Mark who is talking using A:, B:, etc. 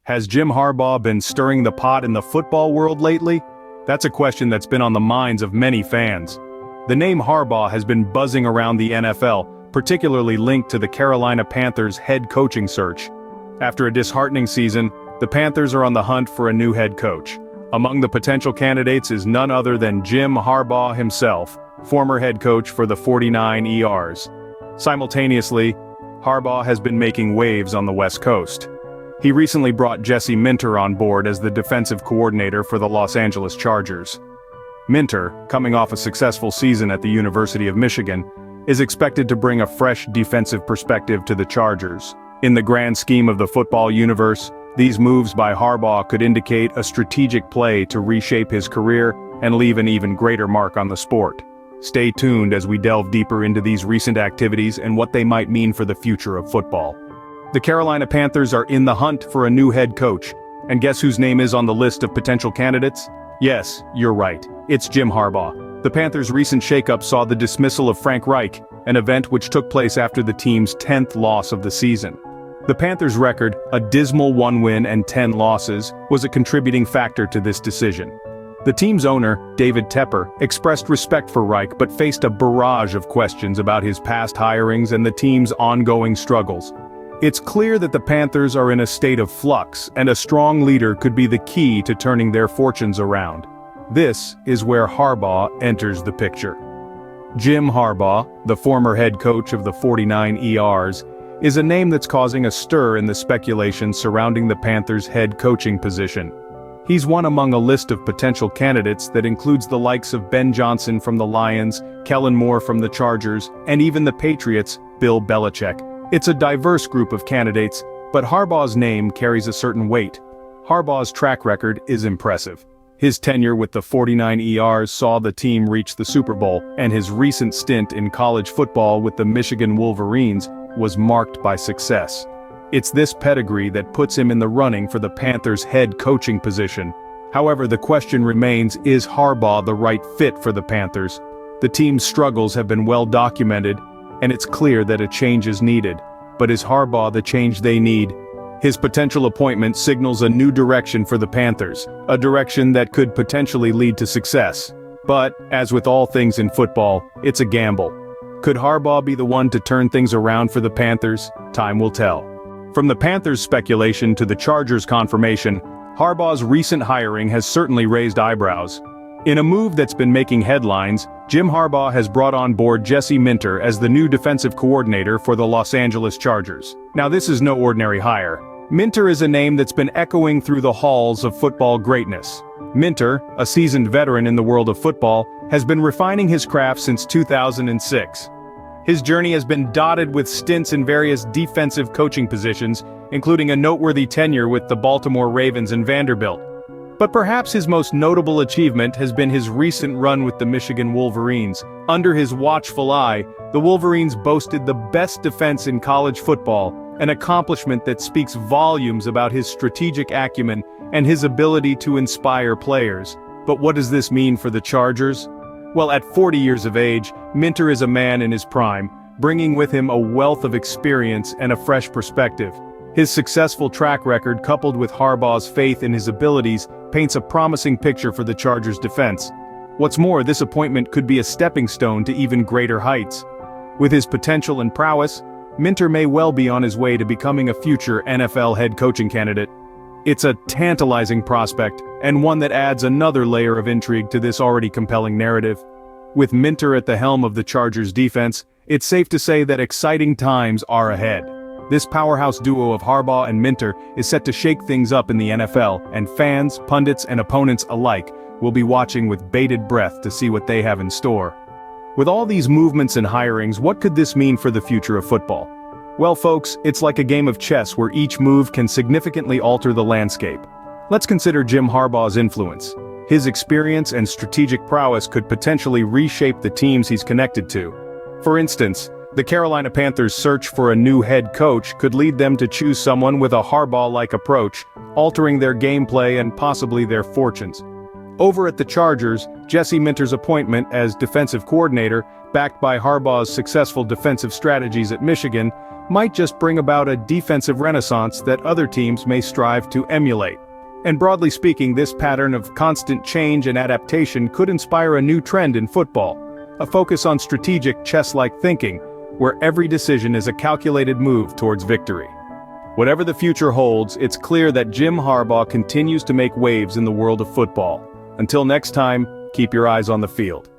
A: Has Jim Harbaugh been stirring the pot in the football world lately? That's a question that's been on the minds of many fans. The name Harbaugh has been buzzing around the NFL, particularly linked to the Carolina Panthers' head coaching search. After a disheartening season, the Panthers are on the hunt for a new head coach. Among the potential candidates is none other than Jim Harbaugh himself, former head coach for the 49ers. Simultaneously, Harbaugh has been making waves on the West Coast. He recently brought Jesse Minter on board as the defensive coordinator for the Los Angeles Chargers. Minter, coming off a successful season at the University of Michigan, is expected to bring a fresh defensive perspective to the Chargers. In the grand scheme of the football universe, these moves by Harbaugh could indicate a strategic play to reshape his career and leave an even greater mark on the sport. Stay tuned as we delve deeper into these recent activities and what they might mean for the future of football. The Carolina Panthers are in the hunt for a new head coach, and guess whose name is on the list of potential candidates? Yes, you're right, it's Jim Harbaugh. The Panthers' recent shakeup saw the dismissal of Frank Reich, an event which took place after the team's 10th loss of the season. The Panthers' record, a dismal 1 win and 10 losses, was a contributing factor to this decision. The team's owner, David Tepper, expressed respect for Reich but faced a barrage of questions about his past hirings and the team's ongoing struggles. It's clear that the Panthers are in a state of flux, and a strong leader could be the key to turning their fortunes around. This is where Harbaugh enters the picture. Jim Harbaugh, the former head coach of the 49ers, is a name that's causing a stir in the speculation surrounding the Panthers' head coaching position. He's one among a list of potential candidates that includes the likes of Ben Johnson from the Lions, Kellen Moore from the Chargers, and even the Patriots' Bill Belichick. It's a diverse group of candidates, but Harbaugh's name carries a certain weight. Harbaugh's track record is impressive. His tenure with the 49ers saw the team reach the Super Bowl, and his recent stint in college football with the Michigan Wolverines was marked by success. It's this pedigree that puts him in the running for the Panthers' head coaching position. However, the question remains, is Harbaugh the right fit for the Panthers? The team's struggles have been well documented, and it's clear that a change is needed. But is Harbaugh the change they need? His potential appointment signals a new direction for the Panthers, a direction that could potentially lead to success. But, as with all things in football, it's a gamble. Could Harbaugh be the one to turn things around for the Panthers? Time will tell. From the Panthers' speculation to the Chargers' confirmation, Harbaugh's recent hiring has certainly raised eyebrows. In a move that's been making headlines, Jim Harbaugh has brought on board Jesse Minter as the new defensive coordinator for the Los Angeles Chargers. Now, this is no ordinary hire. Minter is a name that's been echoing through the halls of football greatness. Minter, a seasoned veteran in the world of football, has been refining his craft since 2006. His journey has been dotted with stints in various defensive coaching positions, including a noteworthy tenure with the Baltimore Ravens and Vanderbilt. But perhaps his most notable achievement has been his recent run with the Michigan Wolverines. Under his watchful eye, the Wolverines boasted the best defense in college football, an accomplishment that speaks volumes about his strategic acumen and his ability to inspire players. But what does this mean for the Chargers? Well, at 40 years of age, Minter is a man in his prime, bringing with him a wealth of experience and a fresh perspective. His successful track record, coupled with Harbaugh's faith in his abilities, paints a promising picture for the Chargers' defense. What's more, this appointment could be a stepping stone to even greater heights. With his potential and prowess, Minter may well be on his way to becoming a future NFL head coaching candidate. It's a tantalizing prospect, and one that adds another layer of intrigue to this already compelling narrative. With Minter at the helm of the Chargers' defense, it's safe to say that exciting times are ahead. This powerhouse duo of Harbaugh and Minter is set to shake things up in the NFL, and fans, pundits, and opponents alike will be watching with bated breath to see what they have in store. With all these movements and hirings, what could this mean for the future of football? Well, folks, it's like a game of chess where each move can significantly alter the landscape. Let's consider Jim Harbaugh's influence. His experience and strategic prowess could potentially reshape the teams he's connected to. For instance, the Carolina Panthers' search for a new head coach could lead them to choose someone with a Harbaugh-like approach, altering their gameplay and possibly their fortunes. Over at the Chargers, Jesse Minter's appointment as defensive coordinator, backed by Harbaugh's successful defensive strategies at Michigan, might just bring about a defensive renaissance that other teams may strive to emulate. And broadly speaking, this pattern of constant change and adaptation could inspire a new trend in football, a focus on strategic chess-like thinking, where every decision is a calculated move towards victory. Whatever the future holds, it's clear that Jim Harbaugh continues to make waves in the world of football. Until next time, keep your eyes on the field.